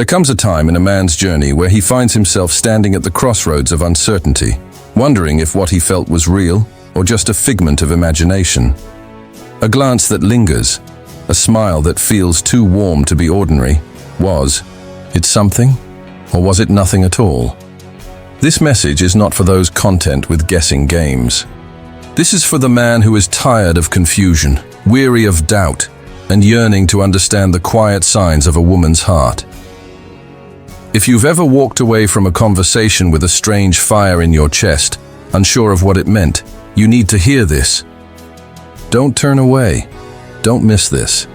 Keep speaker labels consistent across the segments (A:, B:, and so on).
A: There comes a time in a man's journey where he finds himself standing at the crossroads of uncertainty, wondering if what he felt was real or just a figment of imagination. A glance that lingers, a smile that feels too warm to be ordinary. Was it something, or was it nothing at all? This message is not for those content with guessing games. This is for the man who is tired of confusion, weary of doubt, and yearning to understand the quiet signs of a woman's heart. If you've ever walked away from a conversation with a strange fire in your chest, unsure of what it meant, you need to hear this. Don't turn away. Don't miss this.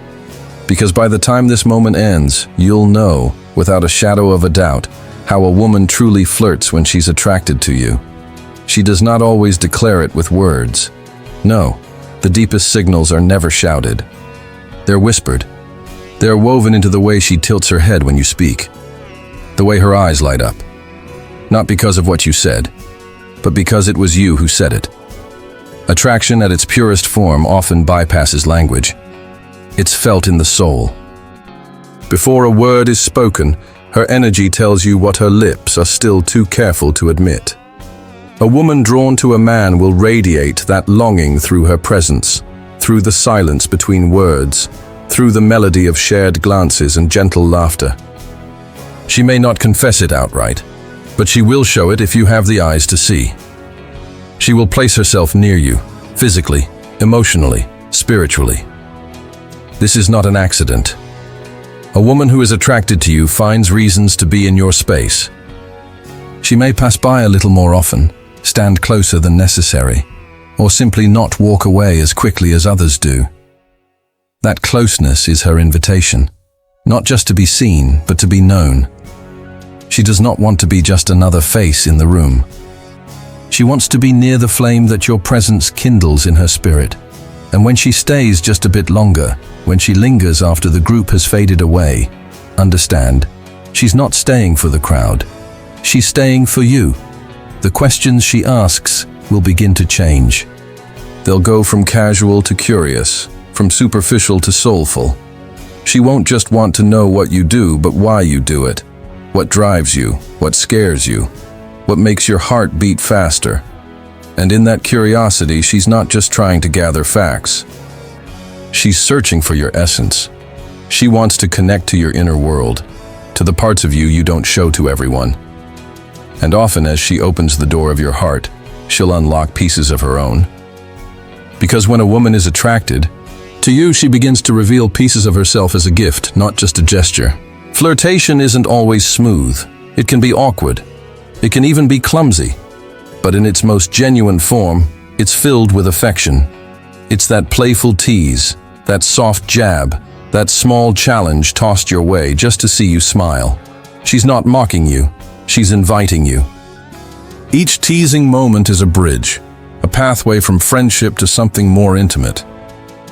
A: Because by the time this moment ends, you'll know, without a shadow of a doubt, how a woman truly flirts when she's attracted to you. She does not always declare it with words. No, the deepest signals are never shouted. They're whispered. They're woven into the way she tilts her head when you speak, the way her eyes light up. Not because of what you said, but because it was you who said it. Attraction at its purest form often bypasses language. It's felt in the soul. Before a word is spoken, her energy tells you what her lips are still too careful to admit. A woman drawn to a man will radiate that longing through her presence, through the silence between words, through the melody of shared glances and gentle laughter. She may not confess it outright, but she will show it if you have the eyes to see. She will place herself near you, physically, emotionally, spiritually. This is not an accident. A woman who is attracted to you finds reasons to be in your space. She may pass by a little more often, stand closer than necessary, or simply not walk away as quickly as others do. That closeness is her invitation, not just to be seen, but to be known. She does not want to be just another face in the room. She wants to be near the flame that your presence kindles in her spirit. And when she stays just a bit longer, when she lingers after the group has faded away, understand, she's not staying for the crowd. She's staying for you. The questions she asks will begin to change. They'll go from casual to curious, from superficial to soulful. She won't just want to know what you do, but why you do it. What drives you, what scares you, what makes your heart beat faster. And in that curiosity, she's not just trying to gather facts. She's searching for your essence. She wants to connect to your inner world, to the parts of you you don't show to everyone. And often as she opens the door of your heart, she'll unlock pieces of her own. Because when a woman is attracted to you, she begins to reveal pieces of herself as a gift, not just a gesture. Flirtation isn't always smooth. It can be awkward. It can even be clumsy. But in its most genuine form, it's filled with affection. It's that playful tease, that soft jab, that small challenge tossed your way just to see you smile. She's not mocking you, she's inviting you. Each teasing moment is a bridge, a pathway from friendship to something more intimate.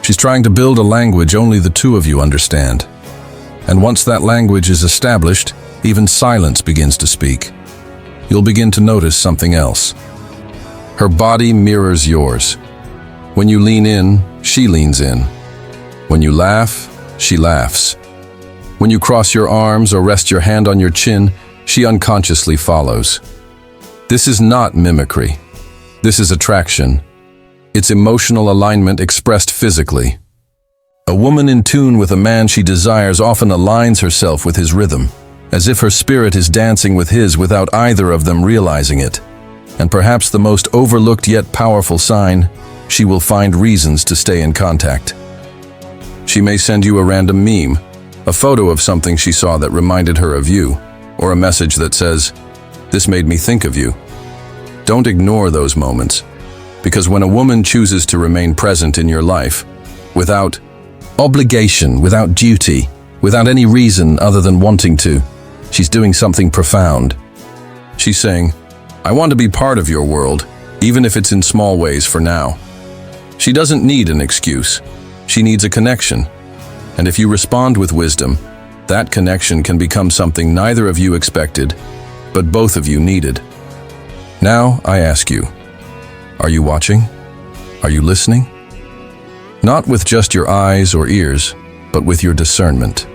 A: She's trying to build a language only the two of you understand. And once that language is established, even silence begins to speak. You'll begin to notice something else. Her body mirrors yours. When you lean in, she leans in. When you laugh, she laughs. When you cross your arms or rest your hand on your chin, she unconsciously follows. This is not mimicry. This is attraction. It's emotional alignment expressed physically. A woman in tune with a man she desires often aligns herself with his rhythm, as if her spirit is dancing with his without either of them realizing it. And perhaps the most overlooked yet powerful sign, she will find reasons to stay in contact. She may send you a random meme, a photo of something she saw that reminded her of you, or a message that says, "This made me think of you." Don't ignore those moments, because when a woman chooses to remain present in your life, without obligation, without duty, without any reason other than wanting to, she's doing something profound. She's saying, "I want to be part of your world, even if it's in small ways for now." She doesn't need an excuse. She needs a connection. And if you respond with wisdom, that connection can become something neither of you expected, but both of you needed. Now, I ask you, are you watching? Are you listening? Not with just your eyes or ears, but with your discernment.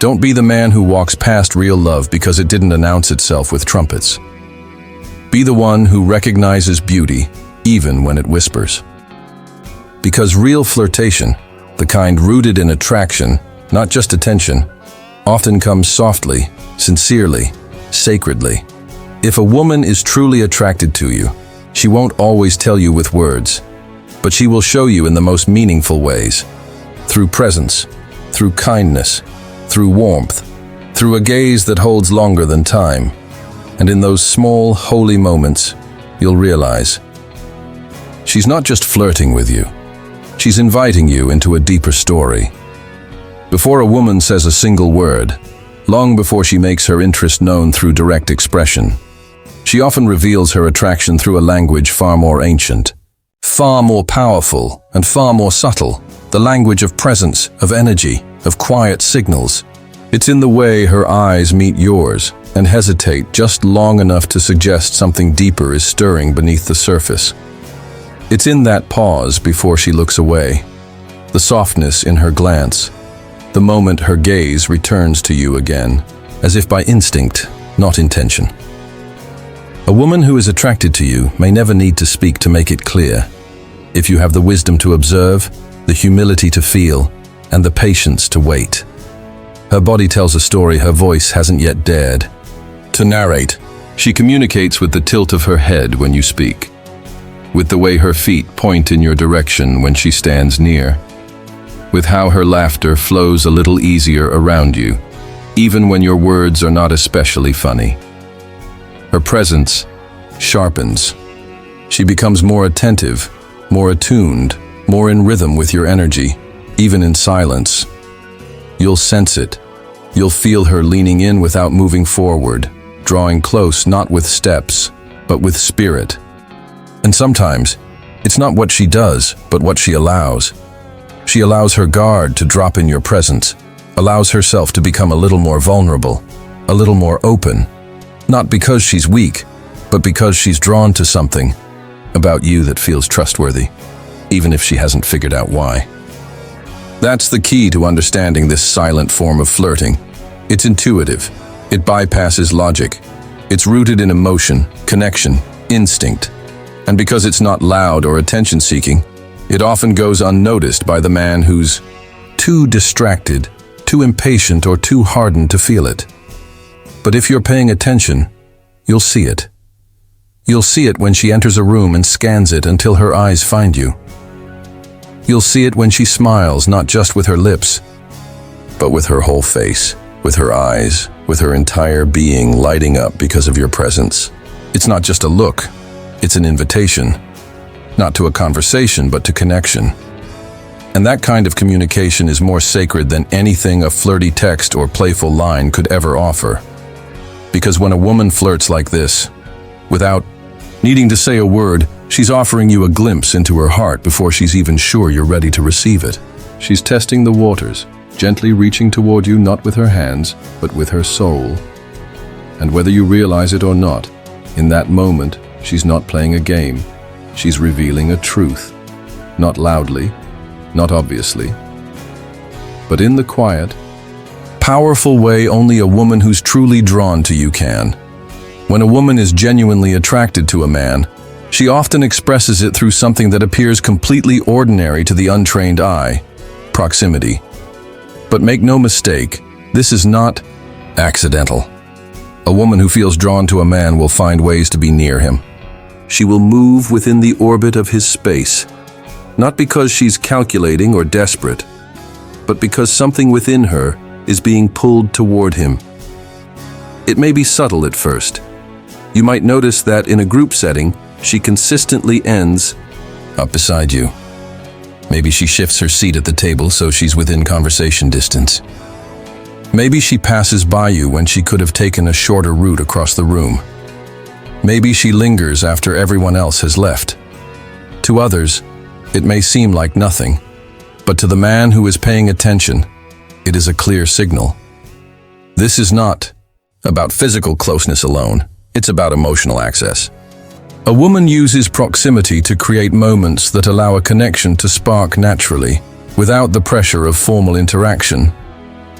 A: Don't be the man who walks past real love because it didn't announce itself with trumpets. Be the one who recognizes beauty, even when it whispers. Because real flirtation, the kind rooted in attraction, not just attention, often comes softly, sincerely, sacredly. If a woman is truly attracted to you, she won't always tell you with words, but she will show you in the most meaningful ways. Through presence, through kindness, through warmth, through a gaze that holds longer than time. And in those small, holy moments, you'll realize she's not just flirting with you. She's inviting you into a deeper story. Before a woman says a single word, long before she makes her interest known through direct expression, she often reveals her attraction through a language far more ancient, far more powerful, and far more subtle, the language of presence, of energy, of quiet signals. It's in the way her eyes meet yours and hesitate just long enough to suggest something deeper is stirring beneath the surface. It's in that pause before she looks away, the softness in her glance, the moment her gaze returns to you again, as if by instinct, not intention. A woman who is attracted to you may never need to speak to make it clear. If you have the wisdom to observe, the humility to feel, and the patience to wait. Her body tells a story her voice hasn't yet dared to narrate. She communicates with the tilt of her head when you speak, with the way her feet point in your direction when she stands near, with how her laughter flows a little easier around you, even when your words are not especially funny. Her presence sharpens. She becomes more attentive, more attuned, more in rhythm with your energy, even in silence. You'll sense it. You'll feel her leaning in without moving forward, drawing close not with steps, but with spirit. And sometimes, it's not what she does, but what she allows. She allows her guard to drop in your presence, allows herself to become a little more vulnerable, a little more open, not because she's weak, but because she's drawn to something about you that feels trustworthy, even if she hasn't figured out why. That's the key to understanding this silent form of flirting. It's intuitive. It bypasses logic. It's rooted in emotion, connection, instinct. And because it's not loud or attention-seeking, it often goes unnoticed by the man who's too distracted, too impatient, or too hardened to feel it. But if you're paying attention, you'll see it. You'll see it when she enters a room and scans it until her eyes find you. You'll see it when she smiles, not just with her lips, but with her whole face, with her eyes, with her entire being lighting up because of your presence. It's not just a look, it's an invitation, not to a conversation, but to connection. And that kind of communication is more sacred than anything a flirty text or playful line could ever offer. Because when a woman flirts like this, without needing to say a word, she's offering you a glimpse into her heart before she's even sure you're ready to receive it. She's testing the waters, gently reaching toward you not with her hands, but with her soul. And whether you realize it or not, in that moment, she's not playing a game. She's revealing a truth. Not loudly, not obviously, but in the quiet, powerful way only a woman who's truly drawn to you can. When a woman is genuinely attracted to a man, she often expresses it through something that appears completely ordinary to the untrained eye: proximity. But make no mistake, this is not accidental. A woman who feels drawn to a man will find ways to be near him. She will move within the orbit of his space, not because she's calculating or desperate, but because something within her is being pulled toward him. It may be subtle at first. You might notice that in a group setting, she consistently ends up beside you. Maybe she shifts her seat at the table so she's within conversation distance. Maybe she passes by you when she could have taken a shorter route across the room. Maybe she lingers after everyone else has left. To others, it may seem like nothing, but to the man who is paying attention, it is a clear signal. This is not about physical closeness alone, it's about emotional access. A woman uses proximity to create moments that allow a connection to spark naturally, without the pressure of formal interaction.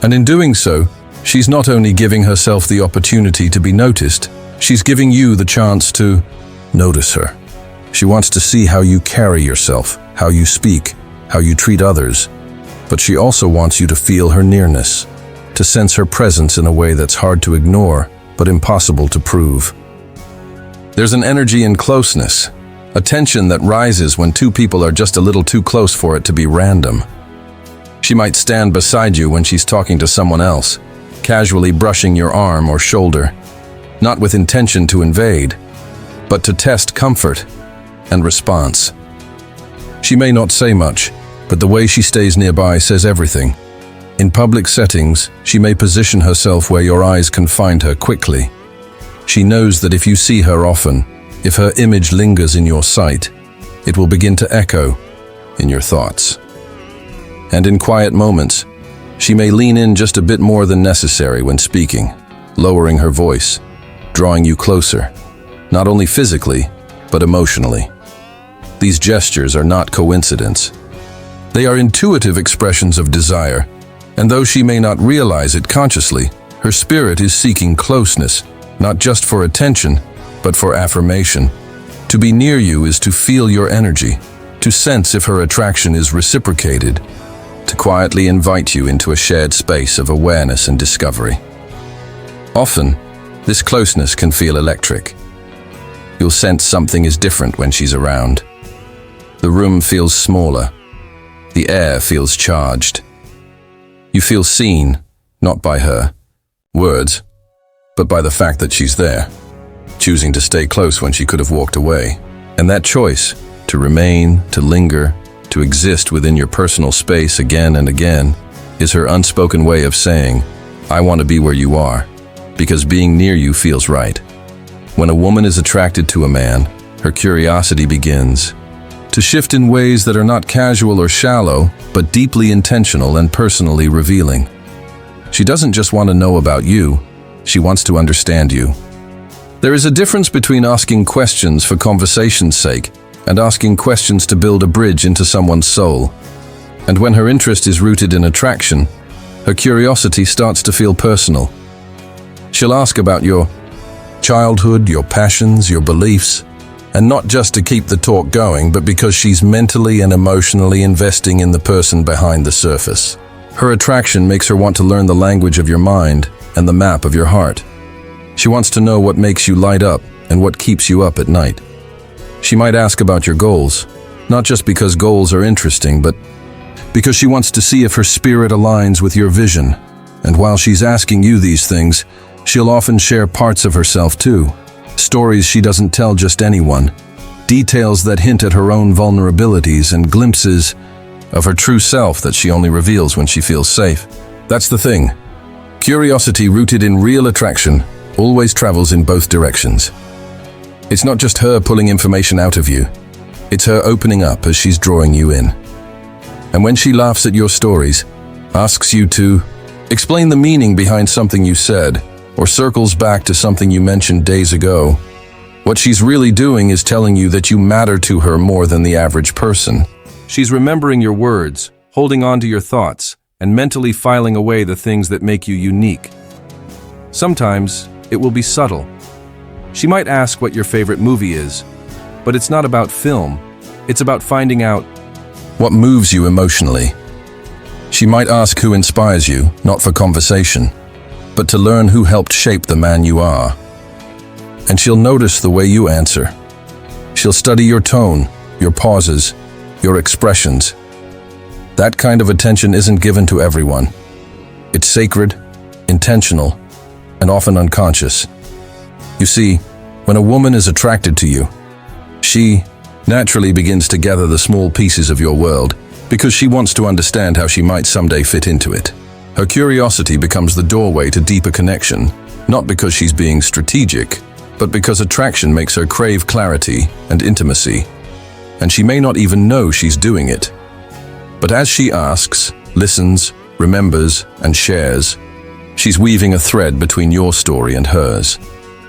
A: And in doing so, She's not only giving herself the opportunity to be noticed, she's giving you the chance to notice her. She wants to see how you carry yourself, how you speak, how you treat others. But she also wants you to feel her nearness, to sense her presence in a way that's hard to ignore, but impossible to prove. There's an energy in closeness, a tension that rises when two people are just a little too close for it to be random. She might stand beside you when she's talking to someone else, casually brushing your arm or shoulder, not with intention to invade, but to test comfort and response. She may not say much, but the way she stays nearby says everything. In public settings, she may position herself where your eyes can find her quickly. She knows that if you see her often, if her image lingers in your sight, it will begin to echo in your thoughts. And in quiet moments, she may lean in just a bit more than necessary when speaking, lowering her voice, drawing you closer, not only physically, but emotionally. These gestures are not coincidence. They are intuitive expressions of desire, and though she may not realize it consciously, her spirit is seeking closeness, not just for attention, but for affirmation. To be near you is to feel your energy, to sense if her attraction is reciprocated, to quietly invite you into a shared space of awareness and discovery. Often, this closeness can feel electric. You'll sense something is different when she's around. The room feels smaller. The air feels charged. You feel seen, not by her words, but by the fact that she's there, choosing to stay close when she could have walked away. And that choice, to remain, to linger, to exist within your personal space again and again, is her unspoken way of saying, I want to be where you are, because being near you feels right. When a woman is attracted to a man, her curiosity begins to shift in ways that are not casual or shallow, but deeply intentional and personally revealing. She doesn't just want to know about you, she wants to understand you. There is a difference between asking questions for conversation's sake and asking questions to build a bridge into someone's soul. And when her interest is rooted in attraction, her curiosity starts to feel personal. She'll ask about your childhood, your passions, your beliefs, and not just to keep the talk going, but because she's mentally and emotionally investing in the person behind the surface. Her attraction makes her want to learn the language of your mind and the map of your heart. She wants to know what makes you light up and what keeps you up at night. She might ask about your goals, not just because goals are interesting, but because she wants to see if her spirit aligns with your vision. And while she's asking you these things, she'll often share parts of herself too. Stories she doesn't tell just anyone, details that hint at her own vulnerabilities, and glimpses of her true self that she only reveals when she feels safe. That's the thing. Curiosity rooted in real attraction always travels in both directions. It's not just her pulling information out of you, it's her opening up as she's drawing you in. And when she laughs at your stories, asks you to explain the meaning behind something you said, or circles back to something you mentioned days ago, what she's really doing is telling you that you matter to her more than the average person. She's remembering your words, holding on to your thoughts, and mentally filing away the things that make you unique. Sometimes, it will be subtle. She might ask what your favorite movie is, but it's not about film. It's about finding out what moves you emotionally. She might ask who inspires you, not for conversation, but to learn who helped shape the man you are. And she'll notice the way you answer. She'll study your tone, your pauses, your expressions. That kind of attention isn't given to everyone. It's sacred, intentional, and often unconscious. You see, when a woman is attracted to you, she naturally begins to gather the small pieces of your world because she wants to understand how she might someday fit into it. Her curiosity becomes the doorway to deeper connection, not because she's being strategic, but because attraction makes her crave clarity and intimacy. And she may not even know she's doing it. But as she asks, listens, remembers, and shares, she's weaving a thread between your story and hers,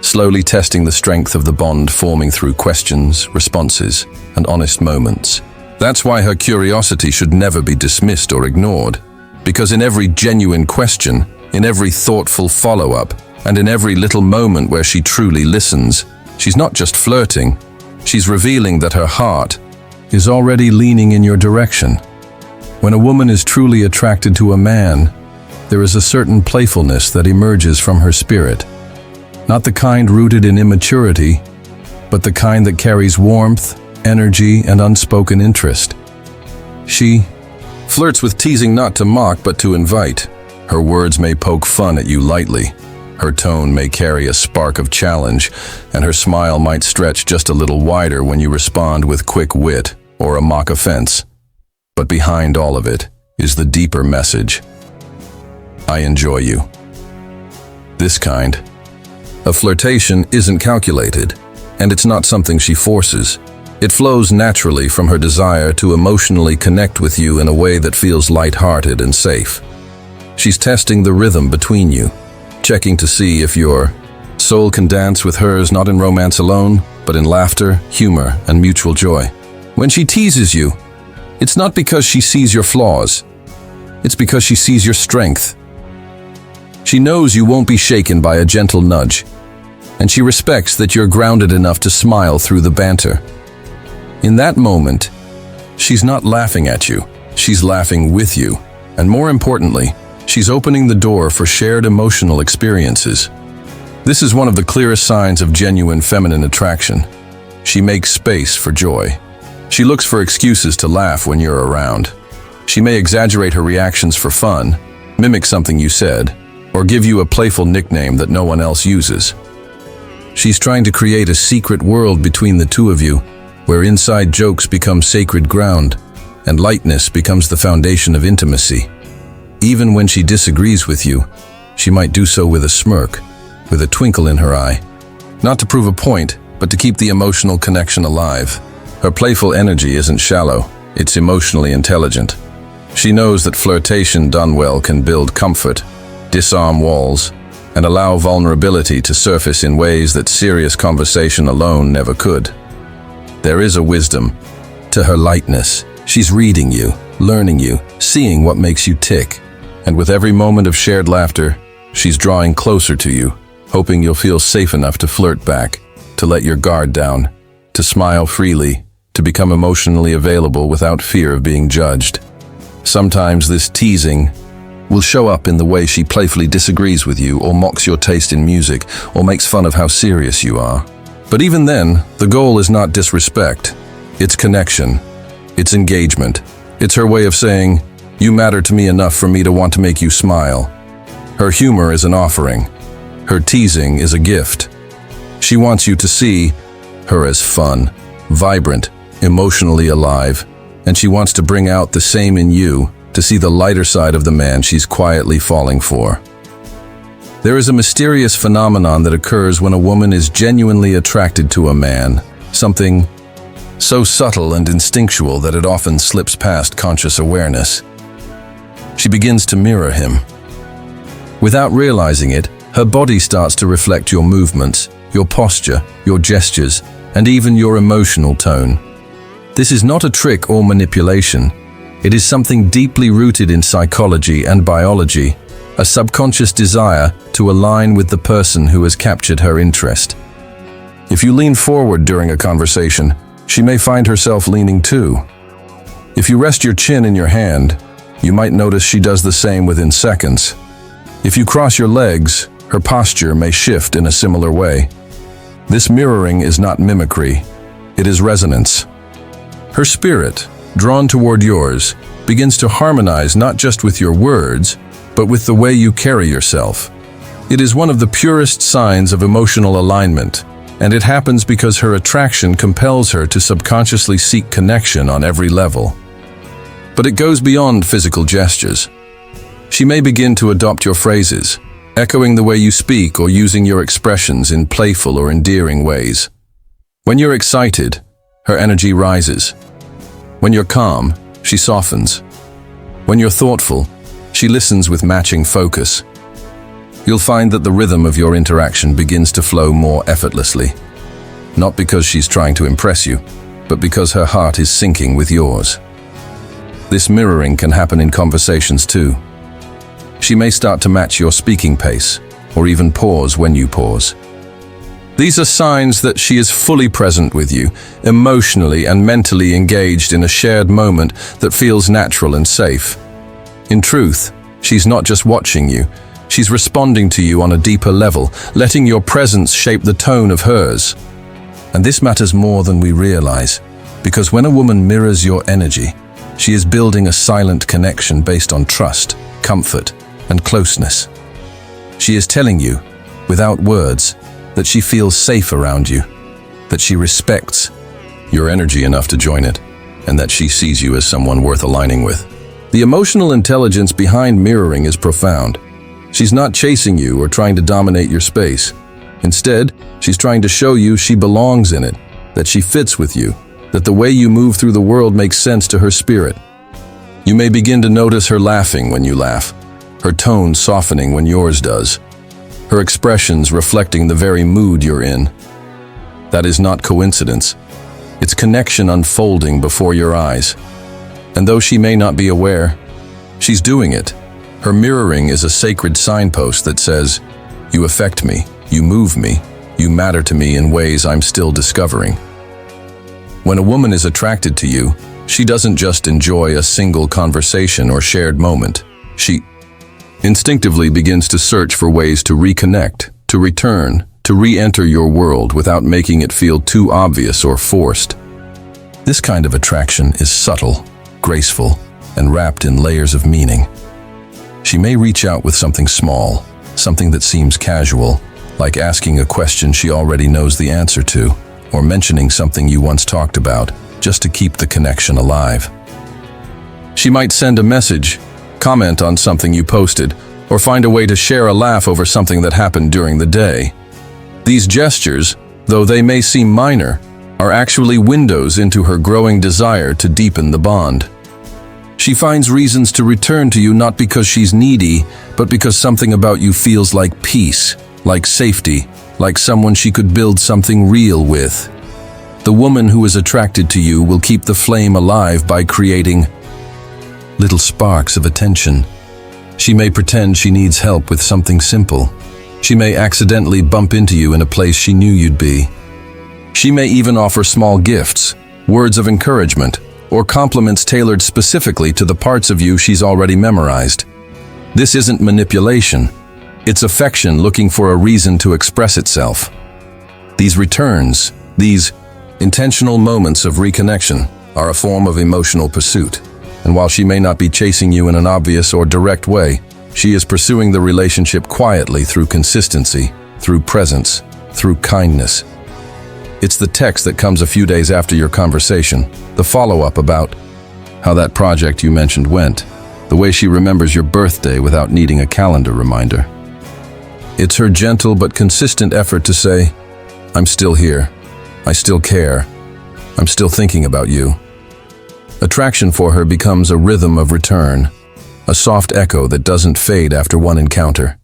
A: slowly testing the strength of the bond forming through questions, responses, and honest moments. That's why her curiosity should never be dismissed or ignored, because in every genuine question, In every thoughtful follow-up, and in every little moment where she truly listens, she's not just flirting, she's revealing that her heart is already leaning in your direction. When a woman is truly attracted to a man, there is a certain playfulness that emerges from her spirit. Not the kind rooted in immaturity, but the kind that carries warmth, energy, and unspoken interest. She flirts with teasing not to mock but to invite. Her words may poke fun at you lightly. Her tone may carry a spark of challenge, and her smile might stretch just a little wider when you respond with quick wit or a mock offense. But behind all of it is the deeper message. I enjoy you. This kind of flirtation isn't calculated, and it's not something she forces. It flows naturally from her desire to emotionally connect with you in a way that feels lighthearted and safe. She's testing the rhythm between you, checking to see if your soul can dance with hers, not in romance alone, but in laughter, humor, and mutual joy. When she teases you, it's not because she sees your flaws. It's because she sees your strength. She knows you won't be shaken by a gentle nudge, and she respects that you're grounded enough to smile through the banter. In that moment, she's not laughing at you, she's laughing with you, and more importantly, she's opening the door for shared emotional experiences. This is one of the clearest signs of genuine feminine attraction. She makes space for joy. She looks for excuses to laugh when you're around. She may exaggerate her reactions for fun, mimic something you said, or give you a playful nickname that no one else uses. She's trying to create a secret world between the two of you, where inside jokes become sacred ground, and lightness becomes the foundation of intimacy. Even when she disagrees with you, she might do so with a smirk, with a twinkle in her eye. Not to prove a point, but to keep the emotional connection alive. Her playful energy isn't shallow, it's emotionally intelligent. She knows that flirtation done well can build comfort, disarm walls, and allow vulnerability to surface in ways that serious conversation alone never could. There is a wisdom to her lightness. She's reading you, learning you, seeing what makes you tick. And with every moment of shared laughter, she's drawing closer to you, hoping you'll feel safe enough to flirt back, to let your guard down, to smile freely, to become emotionally available without fear of being judged. Sometimes this teasing will show up in the way she playfully disagrees with you, or mocks your taste in music, or makes fun of how serious you are. But even then, the goal is not disrespect. It's connection. It's engagement. It's her way of saying, you matter to me enough for me to want to make you smile. Her humor is an offering. Her teasing is a gift. She wants you to see her as fun, vibrant, emotionally alive, and she wants to bring out the same in you, to see the lighter side of the man she's quietly falling for. There is a mysterious phenomenon that occurs when a woman is genuinely attracted to a man, something so subtle and instinctual that it often slips past conscious awareness. She begins to mirror him. Without realizing it, her body starts to reflect your movements, your posture, your gestures, and even your emotional tone. This is not a trick or manipulation. It is something deeply rooted in psychology and biology, a subconscious desire to align with the person who has captured her interest. If you lean forward during a conversation, she may find herself leaning too. If you rest your chin in your hand, you might notice she does the same within seconds. If you cross your legs, her posture may shift in a similar way. This mirroring is not mimicry, it is resonance. Her spirit, drawn toward yours, begins to harmonize not just with your words, but with the way you carry yourself. It is one of the purest signs of emotional alignment, and it happens because her attraction compels her to subconsciously seek connection on every level. But it goes beyond physical gestures. She may begin to adopt your phrases, echoing the way you speak or using your expressions in playful or endearing ways. When you're excited, her energy rises. When you're calm, she softens. When you're thoughtful, she listens with matching focus. You'll find that the rhythm of your interaction begins to flow more effortlessly. Not because she's trying to impress you, but because her heart is syncing with yours. This mirroring can happen in conversations too. She may start to match your speaking pace, or even pause when you pause. These are signs that she is fully present with you, emotionally and mentally engaged in a shared moment that feels natural and safe. In truth, she's not just watching you, she's responding to you on a deeper level, letting your presence shape the tone of hers. And this matters more than we realize, because when a woman mirrors your energy, she is building a silent connection based on trust, comfort, and closeness. She is telling you, without words, that she feels safe around you, that she respects your energy enough to join it, and that she sees you as someone worth aligning with. The emotional intelligence behind mirroring is profound. She's not chasing you or trying to dominate your space. Instead, she's trying to show you she belongs in it, that she fits with you, that the way you move through the world makes sense to her spirit. You may begin to notice her laughing when you laugh, her tone softening when yours does, her expressions reflecting the very mood you're in. That is not coincidence. It's connection unfolding before your eyes. And though she may not be aware, she's doing it. Her mirroring is a sacred signpost that says, "You affect me, you move me, you matter to me in ways I'm still discovering." When a woman is attracted to you, she doesn't just enjoy a single conversation or shared moment. She instinctively begins to search for ways to reconnect, to return, to re-enter your world without making it feel too obvious or forced. This kind of attraction is subtle, graceful, and wrapped in layers of meaning. She may reach out with something small, something that seems casual, like asking a question she already knows the answer to, or mentioning something you once talked about, just to keep the connection alive. She might send a message, comment on something you posted, or find a way to share a laugh over something that happened during the day. These gestures, though they may seem minor, are actually windows into her growing desire to deepen the bond. She finds reasons to return to you not because she's needy, but because something about you feels like peace, like safety, like someone she could build something real with. The woman who is attracted to you will keep the flame alive by creating little sparks of attention. She may pretend she needs help with something simple. She may accidentally bump into you in a place she knew you'd be. She may even offer small gifts, words of encouragement, or compliments tailored specifically to the parts of you she's already memorized. This isn't manipulation. It's affection looking for a reason to express itself. These returns, these intentional moments of reconnection, are a form of emotional pursuit. And while she may not be chasing you in an obvious or direct way, she is pursuing the relationship quietly through consistency, through presence, through kindness. It's the text that comes a few days after your conversation, the follow-up about how that project you mentioned went, the way she remembers your birthday without needing a calendar reminder. It's her gentle but consistent effort to say, "I'm still here, I still care, I'm still thinking about you." Attraction for her becomes a rhythm of return, a soft echo that doesn't fade after one encounter.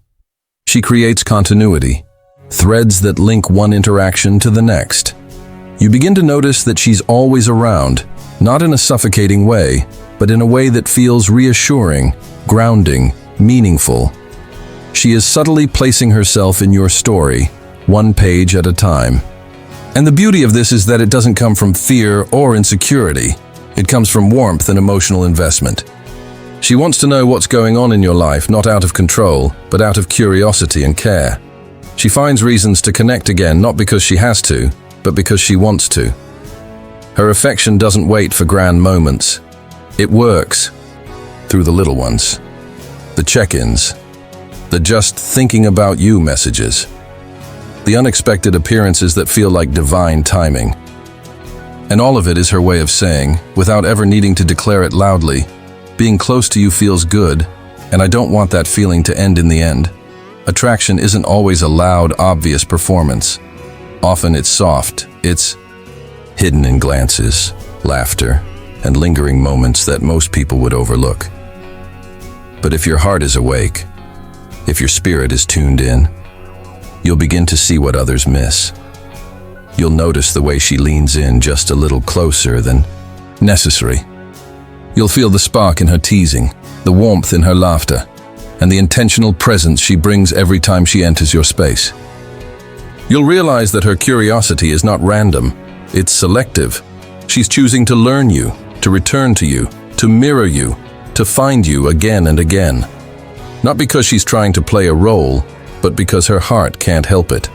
A: She creates continuity, threads that link one interaction to the next. You begin to notice that she's always around, not in a suffocating way, but in a way that feels reassuring, grounding, meaningful. She is subtly placing herself in your story, one page at a time. And the beauty of this is that it doesn't come from fear or insecurity. It comes from warmth and emotional investment. She wants to know what's going on in your life, not out of control, but out of curiosity and care. She finds reasons to connect again, not because she has to, but because she wants to. Her affection doesn't wait for grand moments. It works through the little ones, the check-ins, the just thinking about you messages, the unexpected appearances that feel like divine timing. And all of it is her way of saying, without ever needing to declare it loudly, being close to you feels good, and I don't want that feeling to end in the end. Attraction isn't always a loud, obvious performance. Often it's soft, it's hidden in glances, laughter, and lingering moments that most people would overlook. But if your heart is awake, if your spirit is tuned in, you'll begin to see what others miss. You'll notice the way she leans in just a little closer than necessary. You'll feel the spark in her teasing, the warmth in her laughter, and the intentional presence she brings every time she enters your space. You'll realize that her curiosity is not random, it's selective. She's choosing to learn you, to return to you, to mirror you, to find you again and again. Not because she's trying to play a role, but because her heart can't help it.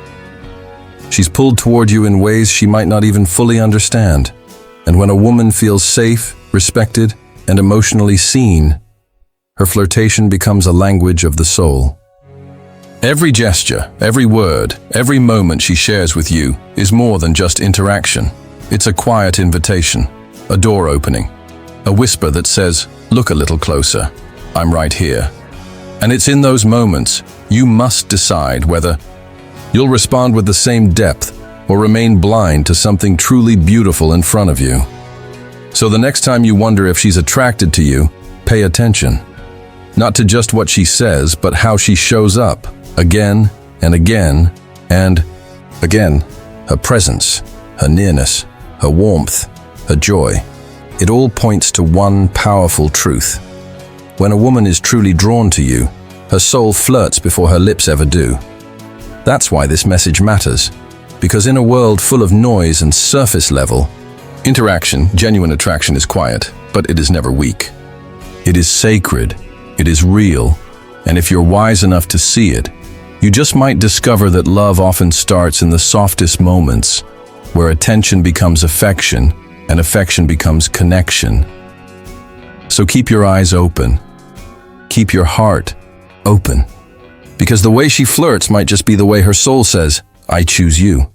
A: She's pulled toward you in ways she might not even fully understand. And when a woman feels safe, respected, and emotionally seen, her flirtation becomes a language of the soul. Every gesture, every word, every moment she shares with you is more than just interaction. It's a quiet invitation, a door opening, a whisper that says, "Look a little closer, I'm right here." And it's in those moments you must decide whether you'll respond with the same depth or remain blind to something truly beautiful in front of you. So the next time you wonder if she's attracted to you, pay attention. Not to just what she says, but how she shows up, again and again and again. Her presence, her nearness, her warmth, her joy. It all points to one powerful truth. When a woman is truly drawn to you, her soul flirts before her lips ever do. That's why this message matters, because in a world full of noise and surface level, interaction, genuine attraction is quiet, but it is never weak. It is sacred, it is real, and if you're wise enough to see it, you just might discover that love often starts in the softest moments, where attention becomes affection and affection becomes connection. So keep your eyes open. Keep your heart open. Because the way she flirts might just be the way her soul says, "I choose you."